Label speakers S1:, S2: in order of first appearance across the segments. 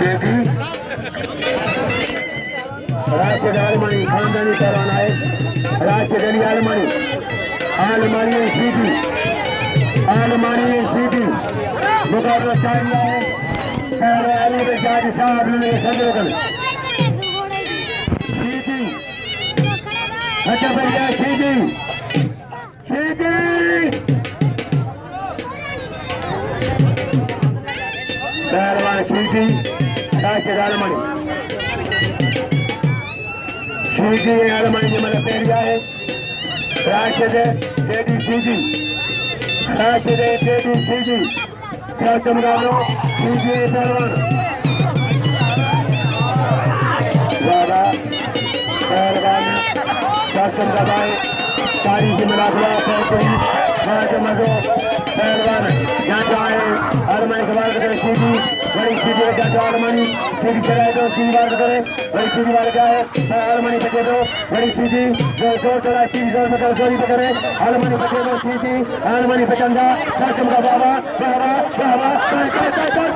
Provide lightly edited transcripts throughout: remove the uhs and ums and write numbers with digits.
S1: बेटी राष्ट्रीय आलमानी खानदानी पहलवान आए राष्ट्रीय दिल्ली आलमानी आलमानी सीधी मुकाबला चालू है अली के जाज साहब ने सदर कर सीधी अच्छा भैया सीधी पहलवान सीधी राष्ट्रीय आलमानी सीधी आलमानी ने मतलब पहलिया है राष्ट्रीय जेडी सीधी राष्ट्रीय जेडी सीधी चमगानो सीधी पहलवान ज्यादा पहलवान शासन दबाए तारीखी मुलाकात पहलवान यहाँ जाए आलमानी के बार करे सीधी बड़ी सीधी आलमानी सीधी चलाए दो सीधी बार करे बड़ी सीधी बार जाए आलमानी बचे दो बड़ी सीधी जोर चला सीधी जोर में जोरी पकड़े आलमानी बचे दो सीधी आलमानी बचंगा शासन का बाबा बाबा बाबा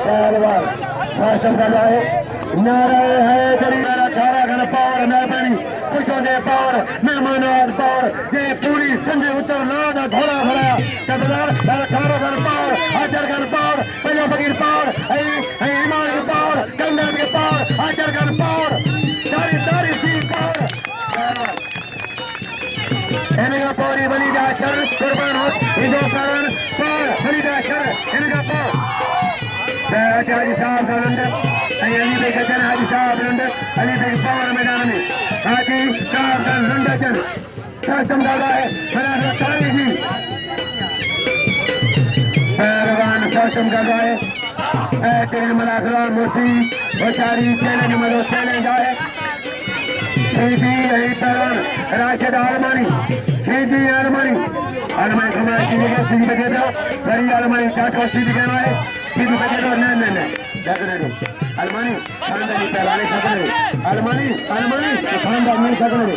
S1: पहलवान शासन का जाए नारे है गरीबारा खारा घन पावर मेहरबानी खुशों दे पावर मेहमानाद पावर ये पूरी संजय उत्तर लाद घोड़ा भरा कबदार खारा घन पावर हाजर घन पावर पंजा फकीर पावर ईमान के पावर गंगा के पावर हाजर घन पावर तारी सी पावर इनका पौरी बनी जा शर कुर्बान हो हिंदुस्तान पावर बनी जा शर इनका पावर हाजी साहब का लंडन अली बेग जन हाजी साहब लंडन अली बेग पावर मैदान में हाजी साहब का लंडन शासन दादा है बना तारीखी पहलवान शासन दादा है तेरे मलाखला मुर्सी बेचारी चैलेंज मरो चैलेंज आए सीधी यही पहलवान राशिद आलमानी सीधी आलमानी कमाई की जगह सीधी बजे दो बड़ी आलमानी काटो सीधी कहवाए सीधी बजे दो नहीं आलमानी खानदानी पहलवानी सकने आलमानी खानदानी सकने